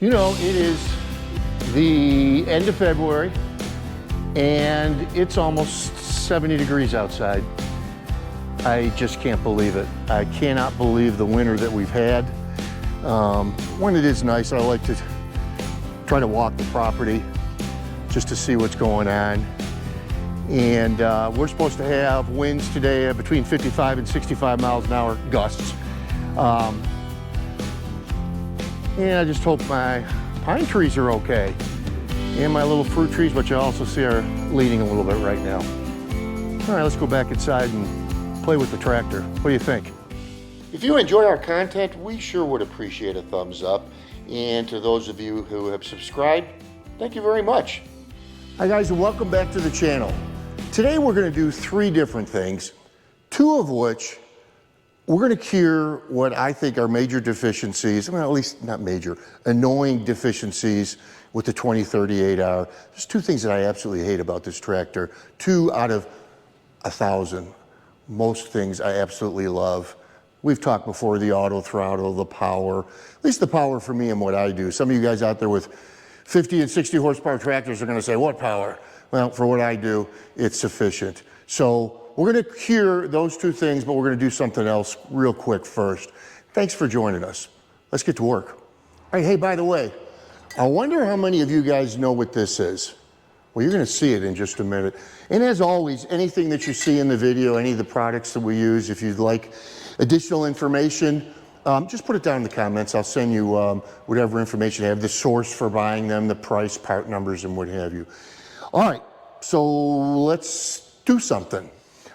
You know, it is the end of February and it's almost 70 degrees outside. I just can't believe it. I cannot believe the winter that we've had. When it is nice, I like to try to walk the property just to see what's going on. And we're supposed to have winds today between 55 and 65 miles an hour gusts. And I just hope my pine trees are okay. And my little fruit trees, which I also see are leaning a little bit right now. All right, let's go back inside and play with the tractor. What do you think? If you enjoy our content, we sure would appreciate a thumbs up. And to those of you who have subscribed, thank you very much. Hi guys, and welcome back to the channel. Today we're going to do 3 different things, 2 of which we're going to cure what I think are major deficiencies, well, at least not major, annoying deficiencies with the 2038R. There's 2 things that I absolutely hate about this tractor. 2 out of 1,000. Most things I absolutely love. We've talked before, the auto throttle, the power, at least the power for me and what I do. Some of you guys out there with 50 and 60 horsepower tractors are going to say, what power? Well, for what I do, it's sufficient. So we're going to cure those 2 things, but we're going to do something else real quick first. Thanks for joining us. Let's get to work. All right, hey, by the way, I wonder how many of you guys know what this is. Well, you're going to see it in just a minute. And as always, anything that you see in the video, any of the products that we use, if you'd like additional information, just put it down in the comments. I'll send you whatever information you have, the source for buying them, the price, part numbers, and what have you. All right, so let's do something.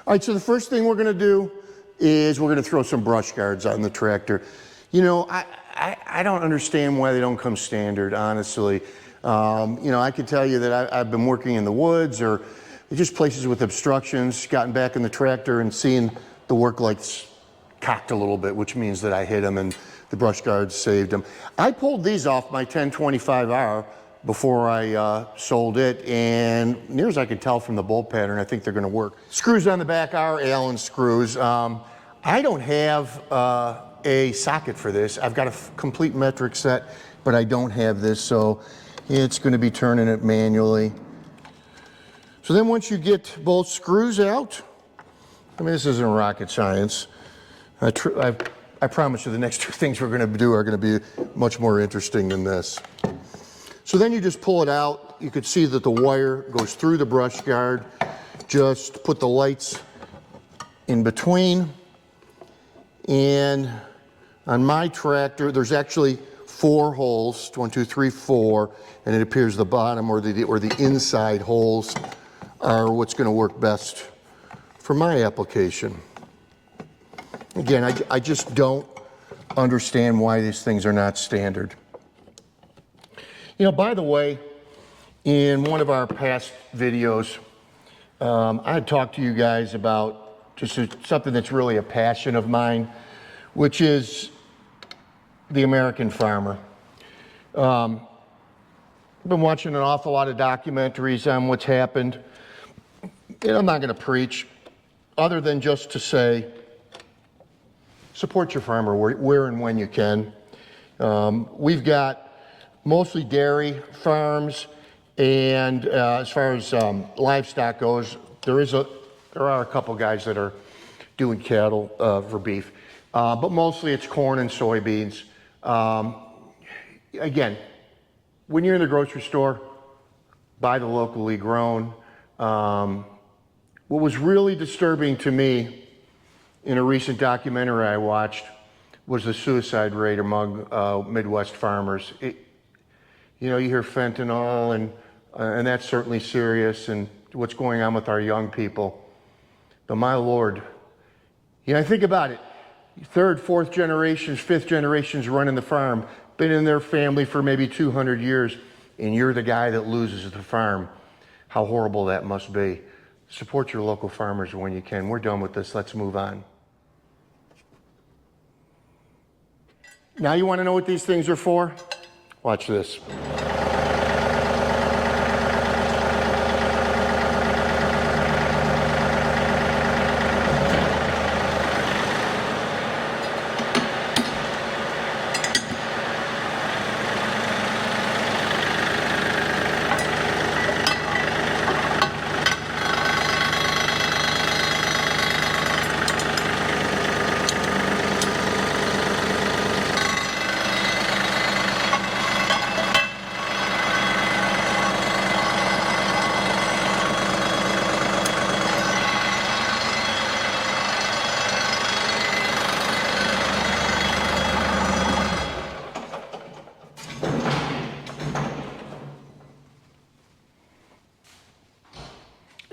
All right, so the first thing we're going to do is we're going to throw some brush guards on the tractor. You know, I don't understand why they don't come standard, honestly. You know, I could tell you that I've been working in the woods or just places with obstructions, gotten back in the tractor and seeing the work lights cocked a little bit, which means that I hit them and the brush guards saved them. I pulled these off my 1025R before I sold it, and near as I can tell from the bolt pattern, I think they're gonna work. Screws on the back are Allen screws. I don't have a socket for this. I've got a complete metric set, but I don't have this, so it's gonna be turning it manually. So then once you get both screws out, I mean, this isn't rocket science. I promise you the next 2 things we're gonna do are gonna be much more interesting than this. So then you just pull it out. You could see that the wire goes through the brush guard. Just put the lights in between. And on my tractor, there's actually 4 holes, 1, 2, 3, 4, and it appears the bottom or the inside holes are what's gonna work best for my application. Again, I just don't understand why these things are not standard. You know, by the way, in one of our past videos, I had talked to you guys about just something that's really a passion of mine, which is the American farmer. I've been watching an awful lot of documentaries on what's happened, and I'm not going to preach other than just to say, support your farmer where and when you can. We've got mostly dairy farms, and as far as livestock goes, there are a couple guys that are doing cattle for beef, but mostly it's corn and soybeans. Again, when you're in the grocery store, buy the locally grown. What was really disturbing to me in a recent documentary I watched was the suicide rate among Midwest farmers. You know, you hear fentanyl, and that's certainly serious, and what's going on with our young people. But my Lord, you know, think about it. 3rd, 4th generations, 5th generations running the farm, been in their family for maybe 200 years, and you're the guy that loses the farm. How horrible that must be. Support your local farmers when you can. We're done with this. Let's move on. Now you want to know what these things are for? Watch this.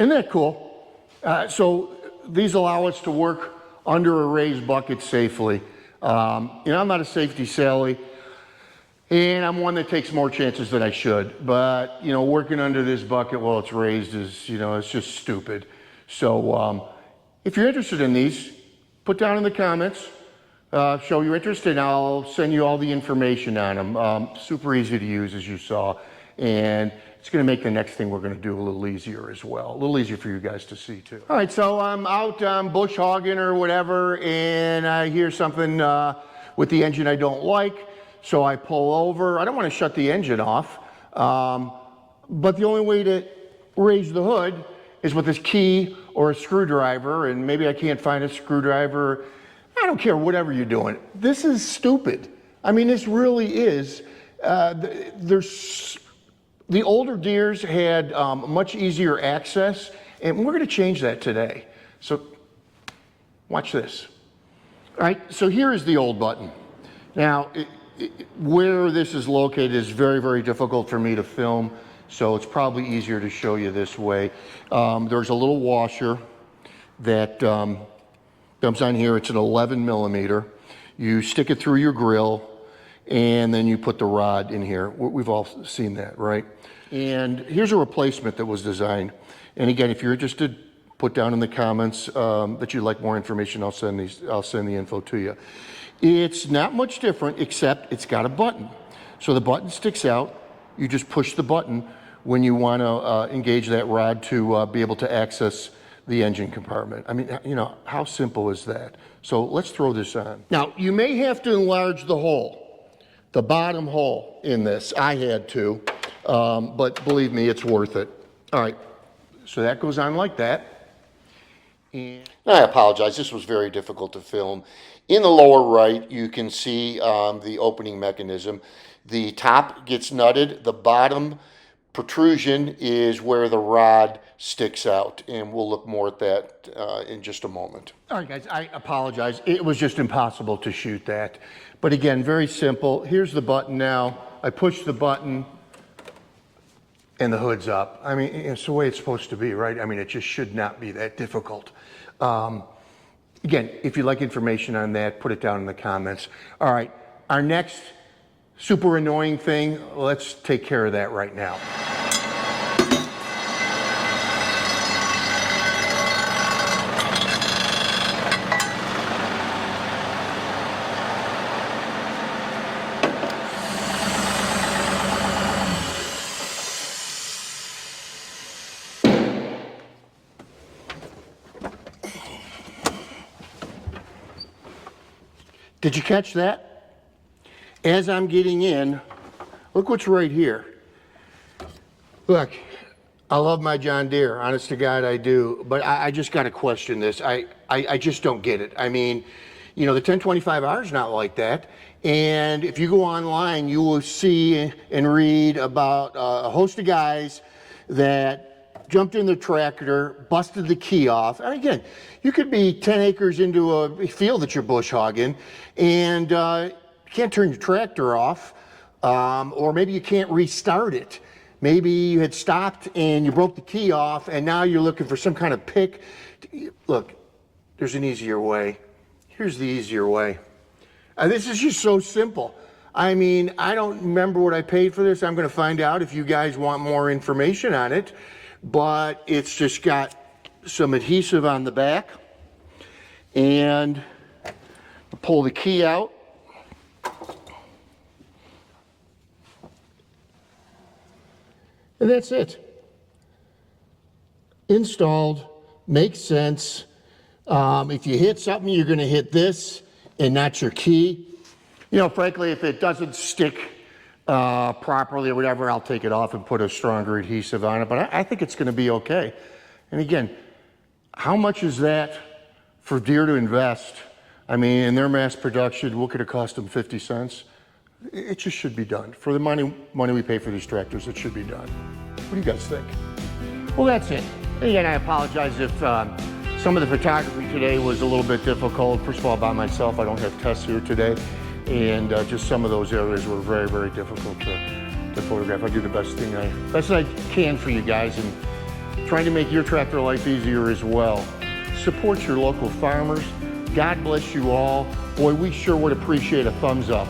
Isn't that cool? So these allow us to work under a raised bucket safely. I'm not a safety Sally, and I'm one that takes more chances than I should. But, working under this bucket while it's raised is, it's just stupid. So if you're interested in these, put down in the comments, show your interest, and I'll send you all the information on them. Super easy to use, as you saw. And it's going to make the next thing we're going to do a little easier as well. A little easier for you guys to see too. All right, so I'm out bush hogging or whatever, and I hear something with the engine I don't like. So I pull over. I don't want to shut the engine off, but the only way to raise the hood is with this key or a screwdriver, and maybe I can't find a screwdriver. I don't care, whatever you're doing. This is stupid. I mean, this really is. The older Deeres had much easier access, and we're going to change that today. So watch this. All right, so here is the old button. Now, where this is located is very, very difficult for me to film, so it's probably easier to show you this way. There's a little washer that comes on here. It's an 11 millimeter. You stick it through your grill, and then you put the rod in here. We've all seen that, right? And here's a replacement that was designed. And again, if you're interested, put down in the comments that you'd like more information. I'll send the info to you. It's not much different, except it's got a button. So the button sticks out. You just push the button when you want to engage that rod to be able to access the engine compartment. I mean, how simple is that? So let's throw this on. Now, you may have to enlarge the hole, the bottom hole in this. I had to, but believe me, it's worth it. All right, so that goes on like that. And I apologize, this was very difficult to film. In the lower right, you can see the opening mechanism. The top gets nutted, the bottom protrusion is where the rod sticks out, and we'll look more at that in just a moment. All right, guys, I apologize. It was just impossible to shoot that. But again, very simple. Here's the button now. I push the button, and the hood's up. I mean, it's the way it's supposed to be, right? I mean, it just should not be that difficult. Again, if you'd like information on that, put it down in the comments. All right, our next super annoying thing, let's take care of that right now. Did you catch that? As I'm getting in, look what's right here. Look, I love my John Deere, honest to God I do, but I just got to question this. I just don't get it. I mean, the 1025R is not like that. And if you go online, you will see and read about a host of guys that jumped in the tractor, busted the key off. And again, you could be 10 acres into a field that you're bush hogging, and you can't turn your tractor off, or maybe you can't restart it. Maybe you had stopped and you broke the key off, and now you're looking for some kind of pick. Look, there's an easier way. Here's the easier way. This is just so simple. I mean, I don't remember what I paid for this. I'm going to find out if you guys want more information on it. But it's just got some adhesive on the back, and pull the key out. And that's it. Installed, makes sense. If you hit something, you're going to hit this and not your key. Frankly, if it doesn't stick properly or whatever, I'll take it off and put a stronger adhesive on it, but I think it's going to be okay. And again, how much is that for Deere to invest? I mean, in their mass production, what could it cost them? 50 cents? It just should be done. For the money we pay for these tractors, it should be done. What do you guys think? Well, that's it. Again, I apologize if some of the photography today was a little bit difficult. First of all, by myself, I don't have Tess here today. And just some of those areas were very, very difficult to photograph. I do the best I can for you guys and trying to make your tractor life easier as well. Support your local farmers. God bless you all. Boy, we sure would appreciate a thumbs up.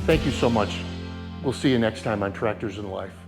Thank you so much. We'll see you next time on Tractors in Life.